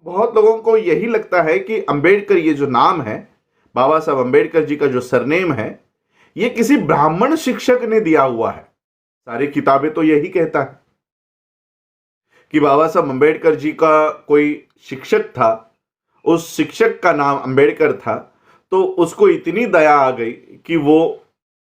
बहुत लोगों को यही लगता है कि अंबेडकर ये जो नाम है, बाबा साहब अंबेडकर जी का जो सरनेम है, ये किसी ब्राह्मण शिक्षक ने दिया हुआ है। सारी किताबें तो यही कहता है कि बाबा साहब अंबेडकर जी का कोई शिक्षक था, उस शिक्षक का नाम अंबेडकर था, तो उसको इतनी दया आ गई कि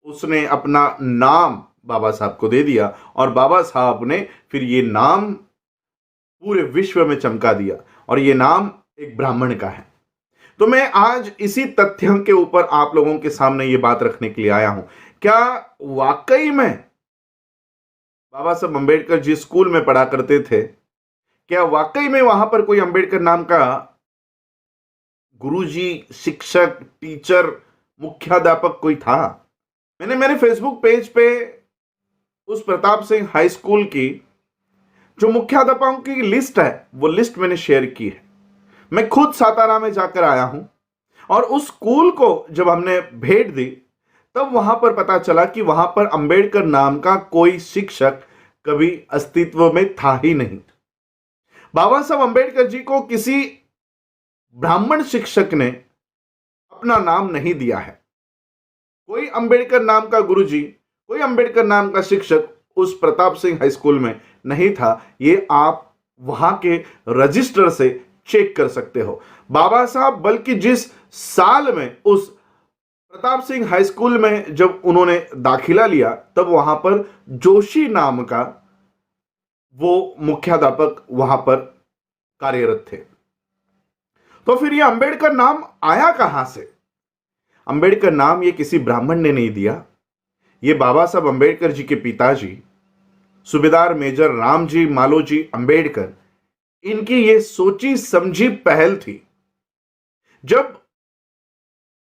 उसने अपना नाम बाबा साहब को दे दिया और बाबा साहब ने फिर ये नाम पूरे विश्व में चमका दिया और ये नाम एक ब्राह्मण का है। तो मैं आज इसी तथ्य के ऊपर आप लोगों के सामने ये बात रखने के लिए आया हूं। क्या वाकई में बाबा साहब अंबेडकर जी स्कूल में पढ़ा करते थे? क्या वाकई में वहां पर कोई अंबेडकर नाम का गुरुजी, शिक्षक, टीचर, मुख्याध्यापक कोई था? मैंने मेरे फेसबुक पेज पे उस प्रताप सिंह हाई स्कूल की जो मुख्याध्यापकों की लिस्ट है, वो लिस्ट मैंने शेयर की है। मैं खुद सातारा में जाकर आया हूं और उस स्कूल को जब हमने भेंट दी तब वहां पर पता चला कि वहां पर अंबेडकर नाम का कोई शिक्षक कभी अस्तित्व में था ही नहीं। बाबा साहब अंबेडकर जी को किसी ब्राह्मण शिक्षक ने अपना नाम नहीं दिया है। कोई अंबेडकर नाम का गुरुजी, कोई अंबेडकर नाम का शिक्षक उस प्रताप सिंह हाई स्कूल में नहीं था। ये आप वहां के रजिस्टर से चेक कर सकते हो। बाबा साहब बल्कि जिस साल में उस प्रताप सिंह हाई स्कूल में जब उन्होंने दाखिला लिया तब वहां पर जोशी नाम का वो मुख्याध्यापक वहां पर कार्यरत थे। तो फिर ये अंबेडकर नाम आया कहां से? अंबेडकर नाम ये किसी ब्राह्मण ने नहीं दिया। ये बाबा साहब अंबेडकर जी के पिताजी सूबेदार मेजर रामजी मालोजी अंबेडकर, इनकी ये सोची समझी पहल थी। जब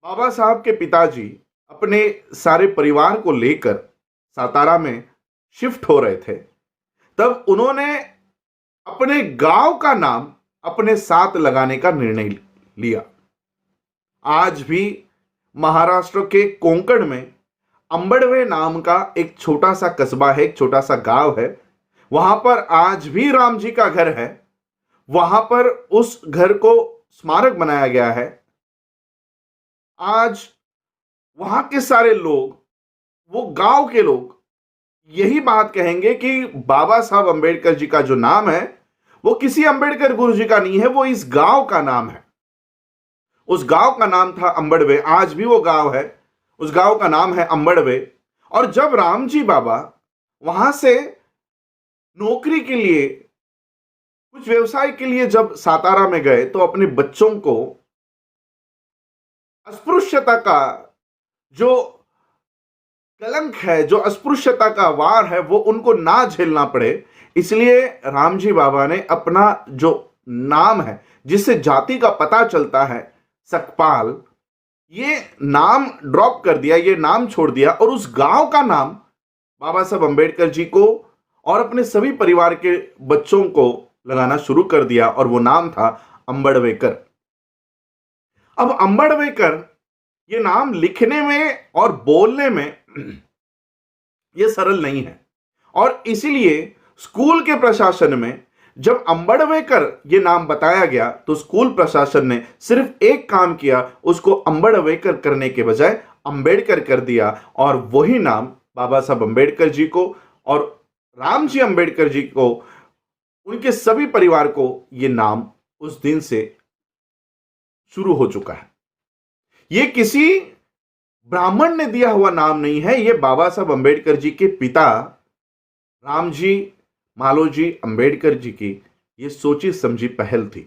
बाबा साहब के पिताजी अपने सारे परिवार को लेकर सातारा में शिफ्ट हो रहे थे तब उन्होंने अपने गांव का नाम अपने साथ लगाने का निर्णय लिया। आज भी महाराष्ट्र के कोंकण में अंबड़वे नाम का एक छोटा सा कस्बा है, एक छोटा सा गांव है। वहां पर आज भी राम जी का घर है। वहां पर उस घर को स्मारक बनाया गया है। आज वहां के सारे लोग, वो गांव के लोग यही बात कहेंगे कि बाबा साहब अंबेडकर जी का जो नाम है वो किसी अंबेडकर गुरु जी का नहीं है, वो इस गांव का नाम है। उस गांव का नाम था अंबड़वे। आज भी वो गांव है, उस गांव का नाम है अंबड़वे। और जब रामजी बाबा वहां से नौकरी के लिए, कुछ व्यवसाय के लिए जब सातारा में गए तो अपने बच्चों को अस्पृश्यता का जो कलंक है, जो अस्पृश्यता का वार है, वो उनको ना झेलना पड़े, इसलिए रामजी बाबा ने अपना जो नाम है जिससे जाति का पता चलता है, सकपाल, ये नाम ड्रॉप कर दिया, ये नाम छोड़ दिया और उस गांव का नाम बाबा साहब अंबेडकर जी को और अपने सभी परिवार के बच्चों को लगाना शुरू कर दिया और वो नाम था अंबड़वेकर। अब अंबड़वेकर ये नाम लिखने में और बोलने में ये सरल नहीं है और इसीलिए स्कूल के प्रशासन में जब अंबड़वेकर ये नाम बताया गया तो स्कूल प्रशासन ने सिर्फ एक काम किया, उसको अंबड़वेकर करने के बजाय अंबेडकर कर दिया और वही नाम बाबा साहब अंबेडकर जी को और रामजी अंबेडकर जी को, उनके सभी परिवार को ये नाम उस दिन से शुरू हो चुका है। ये किसी ब्राह्मण ने दिया हुआ नाम नहीं है, ये बाबा साहब अंबेडकर जी के पिता रामजी मालोजी अंबेडकर जी की ये सोची समझी पहल थी।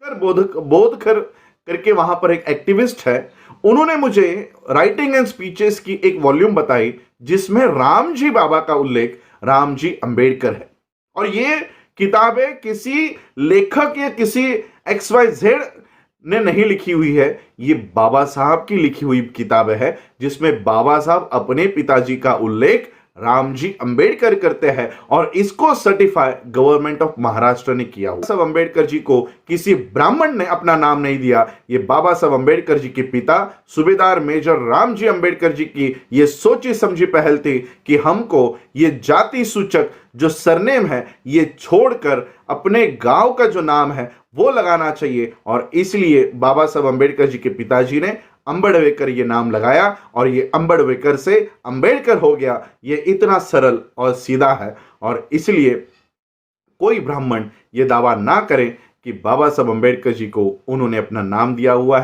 बोधकर करके वहां पर एक एक्टिविस्ट है, उन्होंने मुझे राइटिंग एंड स्पीचेस की एक वॉल्यूम बताई जिसमें रामजी बाबा का उल्लेख रामजी अंबेडकर है। और ये किताबें किसी लेखक या किसी XYZ ने नहीं लिखी हुई है, ये बाबा साहब की लिखी हुई किताबें है जिसमें बाबा साहब अपने पिताजी का उल्लेख रामजी अंबेडकर करते हैं और इसको सर्टिफाई गवर्नमेंट ऑफ महाराष्ट्र ने किया हुआ। साहब अंबेडकर जी को किसी ब्राह्मण ने अपना नाम नहीं दिया। ये बाबा साहब अंबेडकर जी के पिता सूबेदार मेजर रामजी अंबेडकर जी की ये सोची समझी पहल थी कि हमको ये जाति सूचक जो सरनेम है ये छोड़कर अपने गांव का जो नाम है वो लगाना चाहिए, और इसलिए बाबा साहब अंबेडकर जी के पिताजी ने अंबेडवेकर ये नाम लगाया और ये अंबेडवेकर से अंबेडकर हो गया। ये इतना सरल और सीधा है, और इसलिए कोई ब्राह्मण ये दावा ना करे कि बाबा साहब अंबेडकर जी को उन्होंने अपना नाम दिया हुआ है।